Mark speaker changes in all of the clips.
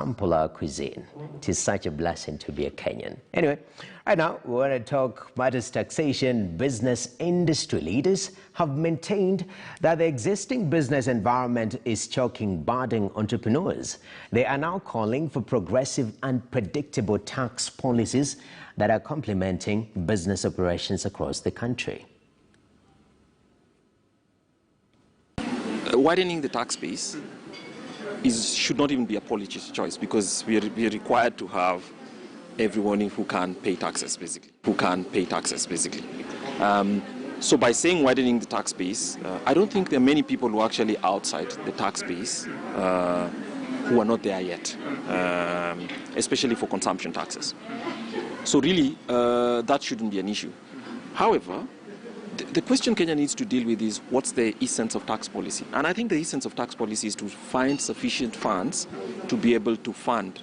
Speaker 1: Popular cuisine. It is such a blessing to be a Kenyan. Anyway, right now we want to talk matters taxation. Business industry leaders have maintained that the existing business environment is choking budding entrepreneurs. They are now calling for progressive and predictable tax policies that are complementing business operations across the country.
Speaker 2: Widening the tax base should not even be a policy choice, because we are required to have everyone who can pay taxes, basically. So by saying widening the tax base, I don't think there are many people who are actually outside the tax base who are not there yet, especially for consumption taxes. So really, that shouldn't be an issue. However, the question Kenya needs to deal with is, what's the essence of tax policy? And I think the essence of tax policy is to find sufficient funds to be able to fund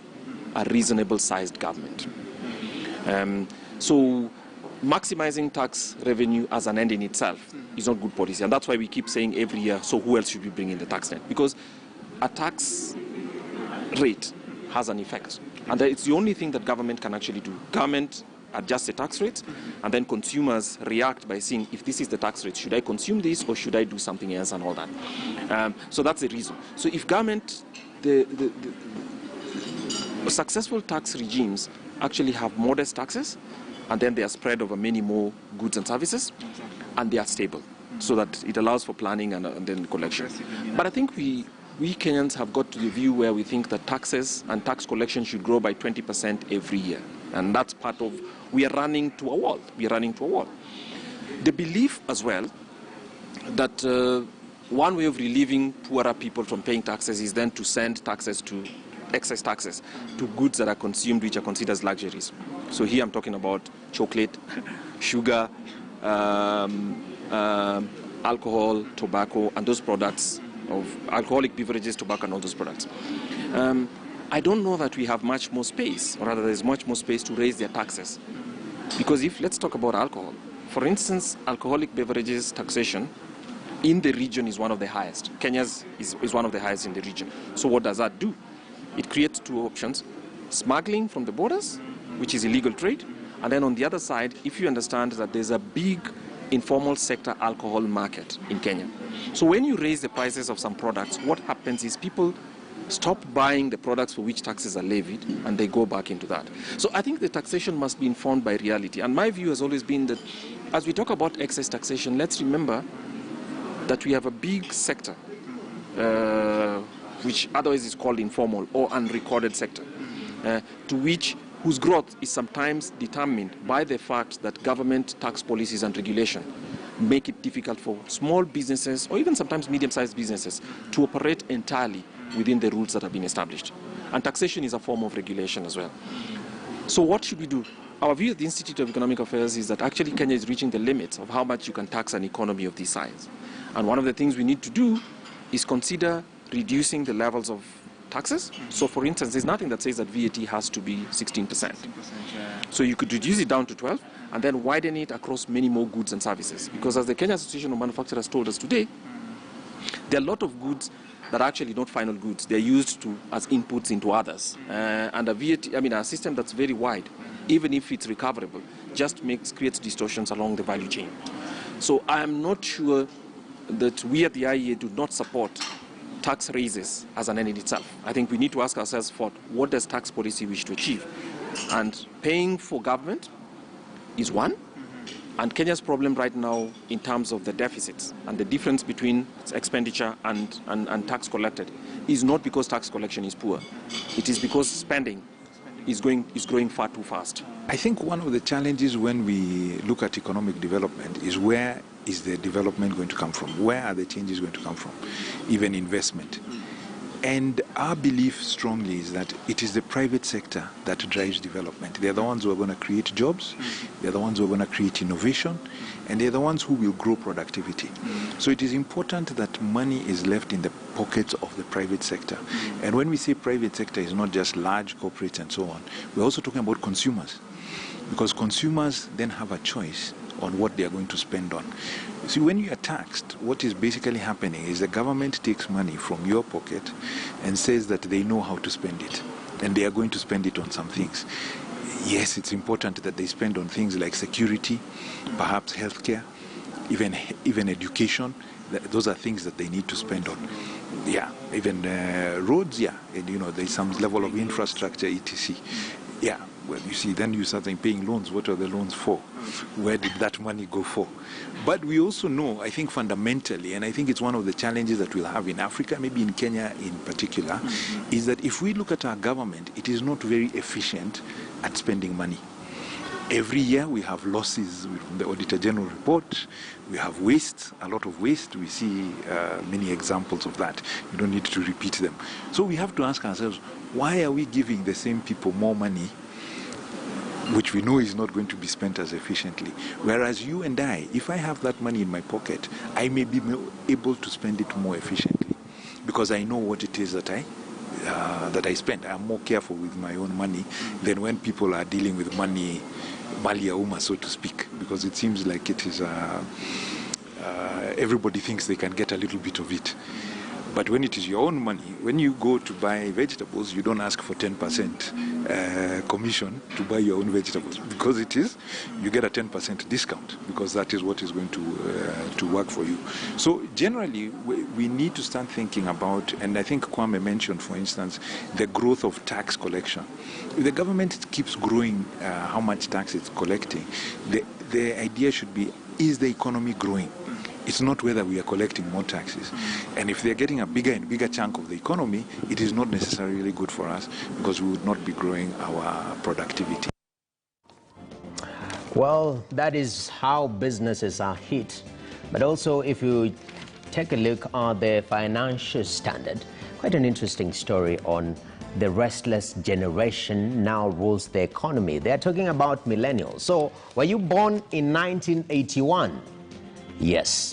Speaker 2: a reasonable sized government. So maximizing tax revenue as an end in itself is not good policy. And that's why we keep saying every year, so who else should we bring in the tax net? Because a tax rate has an effect. And it's the only thing that government can actually do. Government adjust the tax rates, and then consumers react by saying, if this is the tax rate, should I consume this or should I do something else and all that? So that's the reason. So if government, the successful tax regimes actually have modest taxes, and then they are spread over many more goods and services, and they are stable, so that it allows for planning and then collection. But I think we Kenyans have got to the view where we think that taxes and tax collection should grow by 20% every year. And that's part of, we are running to a wall. The belief as well that one way of relieving poorer people from paying taxes is then to send excess taxes to goods that are consumed, which are considered as luxuries. So here I'm talking about chocolate, sugar, alcohol, tobacco, and those products of alcoholic beverages, tobacco, and all those products. I don't know that we have much more space, or rather there's much more space to raise their taxes. Because let's talk about alcohol. For instance, alcoholic beverages taxation in the region is one of the highest. Kenya's is one of the highest in the region. So what does that do? It creates two options: smuggling from the borders, which is illegal trade, and then on the other side, if you understand that there's a big informal sector alcohol market in Kenya. So when you raise the prices of some products, what happens is people stop buying the products for which taxes are levied, and they go back into that. So I think the taxation must be informed by reality. And my view has always been that as we talk about excess taxation, let's remember that we have a big sector, which otherwise is called informal or unrecorded sector, whose growth is sometimes determined by the fact that government tax policies and regulation make it difficult for small businesses, or even sometimes medium-sized businesses, to operate entirely within the rules that have been established. And taxation is a form of regulation as well. So what should we do? Our view at the Institute of Economic Affairs is that actually Kenya is reaching the limits of how much you can tax an economy of this size. And one of the things we need to do is consider reducing the levels of taxes. So for instance, there's nothing that says that VAT has to be 16%. So you could reduce it down to 12 and then widen it across many more goods and services. Because as the Kenya Association of Manufacturers told us today, there are a lot of goods that are actually not final goods. They're used as inputs into others. And a system that's very wide, even if it's recoverable, just creates distortions along the value chain. So I am not sure that we at the IEA do not support tax raises as an end in itself. I think we need to ask ourselves, what does tax policy wish to achieve? And paying for government is one. And Kenya's problem right now in terms of the deficits and the difference between its expenditure and tax collected is not because tax collection is poor. It is because spending is growing far too fast.
Speaker 3: I think one of the challenges when we look at economic development is, where is the development going to come from? Where are the changes going to come from? Even investment. And our belief strongly is that it is the private sector that drives development. They're the ones who are going to create jobs, they're the ones who are going to create innovation, and they're the ones who will grow productivity. So it is important that money is left in the pockets of the private sector. And when we say private sector, it's not just large corporates and so on. We're also talking about consumers, because consumers then have a choice on what they are going to spend on. See, when you are taxed, what is basically happening is the government takes money from your pocket and says that they know how to spend it. and they are going to spend it on some things. Yes, it's important that they spend on things like security, perhaps healthcare, even education. Those are things that they need to spend on. Yeah, even roads, yeah, and there's some level of infrastructure, etc. Yeah, well, you see, then you start paying loans. What are the loans for? Where did that money go for? But we also know, I think fundamentally, and I think it's one of the challenges that we'll have in Africa, maybe in Kenya in particular, is that if we look at our government, it is not very efficient at spending money. Every year we have losses from the Auditor General report. We have waste, a lot of waste. We see many examples of that. We don't need to repeat them. So we have to ask ourselves, why are we giving the same people more money, which we know is not going to be spent as efficiently? Whereas you and I, if I have that money in my pocket, I may be able to spend it more efficiently because I know what it is that I spend. I'm more careful with my own money than when people are dealing with money, mali ya umma, so to speak, because it seems like it is everybody thinks they can get a little bit of it. But when it is your own money, when you go to buy vegetables, you don't ask for 10% commission to buy your own vegetables, because you get a 10% discount, because that is what is going to work for you. So generally, we need to start thinking about, and I think Kwame mentioned, for instance, the growth of tax collection. If the government keeps growing how much tax it's collecting, the idea should be, is the economy growing? It's not whether we are collecting more taxes. And if they're getting a bigger and bigger chunk of the economy, it is not necessarily good for us, because we would not be growing our productivity.
Speaker 1: Well, that is how businesses are hit. But also, if you take a look at the financial standard, quite an interesting story on the restless generation now rules the economy. They're talking about millennials. So, were you born in 1981? Yes.